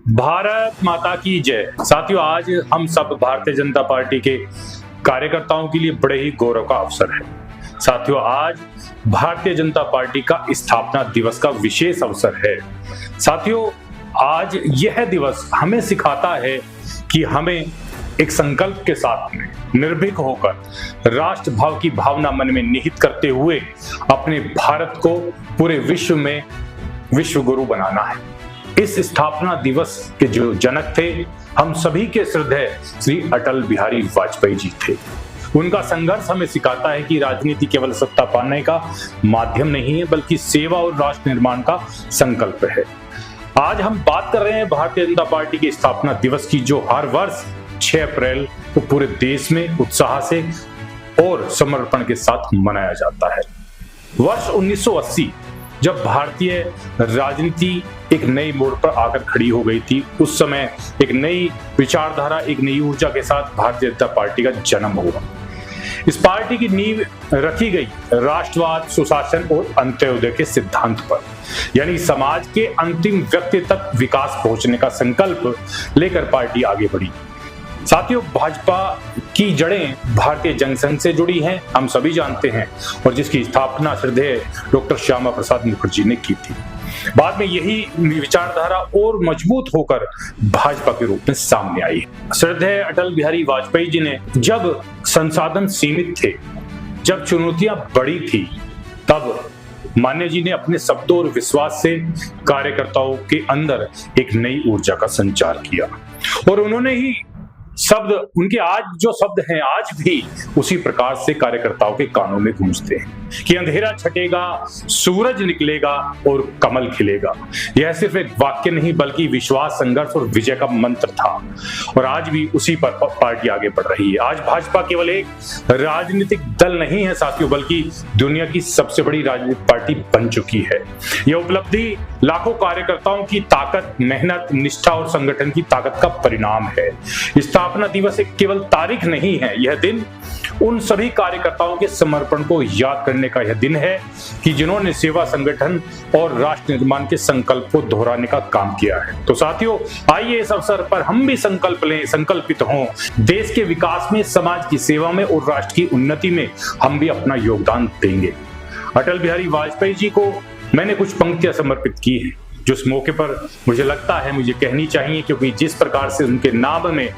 भारत माता की जय। साथियों, आज हम सब भारतीय जनता पार्टी के कार्यकर्ताओं के लिए बड़े ही गौरव का अवसर है। साथियों, आज भारतीय जनता पार्टी का स्थापना दिवस का विशेष अवसर है। साथियों, आज यह दिवस हमें सिखाता है कि हमें एक संकल्प के साथ में निर्भीक होकर राष्ट्र भाव की भावना मन में निहित करते हुए अपने भारत को पूरे विश्व में विश्व गुरु बनाना है। इस स्थापना दिवस के जो जनक थे, हम सभी के श्रद्धेय श्री अटल बिहारी वाजपेयी जी थे। उनका संघर्ष हमें सिखाता है कि राजनीति केवल सत्ता पाने का माध्यम नहीं है, बल्कि सेवा और राष्ट्र निर्माण का संकल्प है। आज हम बात कर रहे हैं भारतीय जनता पार्टी के स्थापना दिवस की, जो हर वर्ष 6 अप्रैल को पूरे देश में उत्साह से और समर्पण के साथ मनाया जाता है। वर्ष 1980 जब भारतीय राजनीति एक नई मोड़ पर आकर खड़ी हो गई थी, उस समय एक नई विचारधारा, एक नई ऊर्जा के साथ भारतीय जनता पार्टी का जन्म हुआ। इस पार्टी की नींव रखी गई राष्ट्रवाद, सुशासन और अंत्योदय के सिद्धांत पर, यानी समाज के अंतिम व्यक्ति तक विकास पहुंचने का संकल्प लेकर पार्टी आगे बढ़ी। साथियों, भाजपा की जड़ें भारतीय जनसंघ से जुड़ी हैं, हम सभी जानते हैं, और जिसकी स्थापना श्रद्धेय डॉक्टर श्यामा प्रसाद मुखर्जी ने की थी। बाद में यही विचारधारा और मजबूत होकर भाजपा के रूप में सामने आई है। श्रद्धेय अटल बिहारी वाजपेयी जी ने जब संसाधन सीमित थे, जब चुनौतियां बड़ी थी, तब मान्य जी ने अपने शब्दों और विश्वास से कार्यकर्ताओं के अंदर एक नई ऊर्जा का संचार किया, और उन्होंने ही शब्द, उनके आज जो शब्द हैं, आज भी उसी प्रकार से कार्यकर्ताओं के कानों में गूंजते हैं कि अंधेरा छटेगा, सूरज निकलेगा और कमल खिलेगा। यह सिर्फ एक वाक्य नहीं, बल्कि विश्वास, संघर्ष और विजय का मंत्र था, और आज भी उसी पर पार्टी आगे बढ़ रही है। आज भाजपा केवल एक राजनीतिक दल नहीं है साथियों, बल्कि दुनिया की सबसे बड़ी राजनीतिक पार्टी बन चुकी है। यह उपलब्धि लाखों कार्यकर्ताओं की ताकत, मेहनत, निष्ठा और संगठन की ताकत का परिणाम है। स्थापना दिवस एक केवल तारीख नहीं है, यह दिन उन सभी कार्यकर्ताओं के समर्पण को याद करने का यह दिन है कि जिन्होंने सेवा, संगठन और राष्ट्र निर्माण के संकल्प को दोहराने का काम किया है। तो साथियों, आइए इस अवसर पर हम भी संकल्प लें, संकल्पित हों, देश के विकास में, समाज की सेवा में और राष्ट्र की उन्नति में हम भी अपना योगदान देंगे। अटल बिहारी वाजपेयी जी को मैंने कुछ पंक्तियां समर्पित की हैं, जो इस मौके पर मुझे लगता है मुझे कहनी चाहिए, क्योंकि जिस प्रकार से उनके नाम में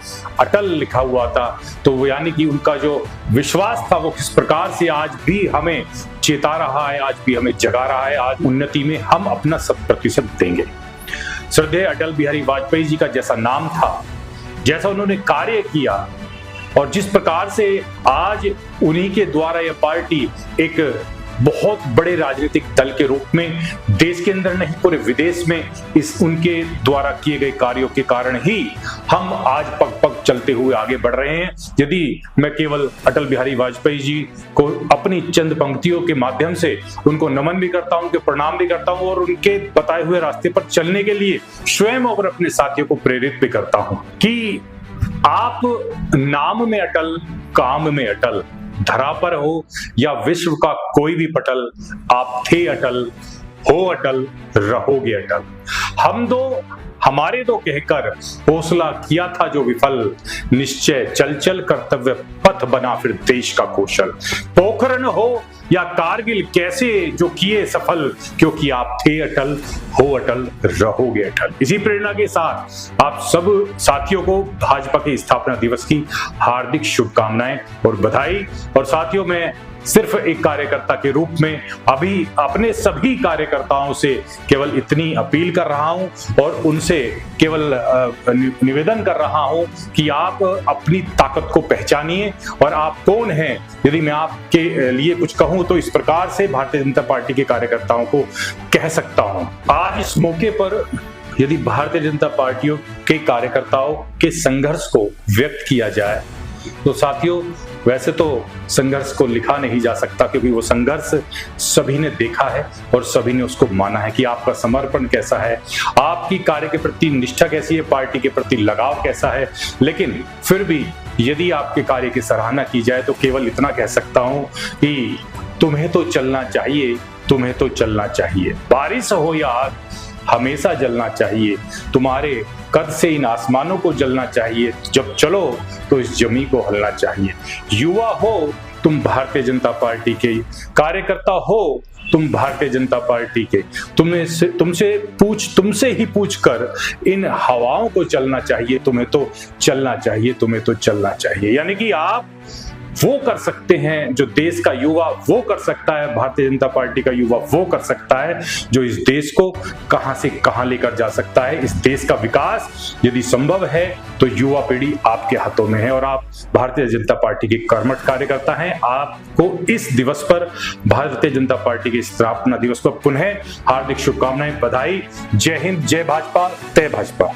अटल लिखा हुआ था, तो वो यानी कि उनका जो विश्वास था वो किस प्रकार से आज भी हमें चेता रहा है, आज भी हमें जगा रहा है। आज उन्नति में हम अपना 100% देंगे। श्रद्धेय अटल बिहारी वाजपेयी जी का जैसा नाम था, जैसा उन्होंने कार्य किया, और जिस प्रकार से आज उन्हीं के द्वारा यह पार्टी एक बहुत बड़े राजनीतिक दल के रूप में देश के अंदर नहीं, पूरे विदेश में इस उनके द्वारा किए गए कार्यों के कारण ही हम आज पग पग चलते हुए आगे बढ़ रहे हैं। यदि मैं केवल अटल बिहारी वाजपेयी जी को अपनी चंद पंक्तियों के माध्यम से उनको नमन भी करता हूं, उनके प्रणाम भी करता हूं, और उनके बताए हुए रास्ते पर चलने के लिए स्वयं और अपने साथियों को प्रेरित भी करता हूं कि आप नाम में अटल, काम में अटल, धरा पर हो या विश्व का कोई भी पटल, आप थे अटल, हो अटल, रहोगे अटल। हमारे दो कहकर हौसला किया था जो विफल, निश्चय चल चल कर्तव्य पथ बना फिर देश का कौशल। पोखरण हो या कारगिल कैसे जो किए सफल, क्योंकि आप थे अटल, हो अटल, रहोगे अटल। इसी प्रेरणा के साथ आप सब साथियों को भाजपा के स्थापना दिवस की हार्दिक शुभकामनाएं और बधाई। और साथियों, मैं सिर्फ एक कार्यकर्ता के रूप में अभी अपने सभी कार्यकर्ताओं से केवल इतनी अपील कर रहा हूं, और उनसे केवल निवेदन कर रहा हूं कि आप अपनी ताकत को पहचानिए, और आप कौन हैं। यदि मैं आपके लिए कुछ कहूं तो इस प्रकार से भारतीय जनता पार्टी के कार्यकर्ताओं को कह सकता हूं। आज इस मौके पर यदि भारतीय जनता पार्टियों के कार्यकर्ताओं के संघर्ष को व्यक्त किया जाए, तो साथियों, वैसे तो संघर्ष को लिखा नहीं जा सकता, क्योंकि वो संघर्ष सभी ने देखा है और सभी ने उसको माना है कि आपका समर्पण कैसा है, आपकी कार्य के प्रति निष्ठा कैसी है, पार्टी के प्रति लगाव कैसा है। लेकिन फिर भी यदि आपके कार्य की सराहना की जाए तो केवल इतना कह सकता हूं कि तुम्हें तो चलना चाहिए, तुम्हें तो चलना चाहिए। बारिश हो या आग, हमेशा जलना चाहिए, तुम्हारे कद से इन आसमानों को जलना चाहिए, जब चलो तो इस जमी को हलना चाहिए। युवा हो तुम भारतीय जनता पार्टी के, कार्यकर्ता हो तुम भारतीय जनता पार्टी के, तुमसे ही पूछकर इन हवाओं को चलना चाहिए, तुम्हें तो चलना चाहिए, तुम्हें तो चलना चाहिए। यानी कि आप वो कर सकते हैं जो देश का युवा वो कर सकता है, भारतीय जनता पार्टी का युवा वो कर सकता है, जो इस देश को कहां से कहां लेकर जा सकता है। इस देश का विकास यदि संभव है तो युवा पीढ़ी आपके हाथों में है और आप भारतीय जनता पार्टी के कर्मठ कार्यकर्ता हैं। आपको इस दिवस पर, भारतीय जनता पार्टी के स्थापना दिवस पर पुनः हार्दिक शुभकामनाएं, बधाई। जय हिंद, जय भाजपा, जय भाजपा।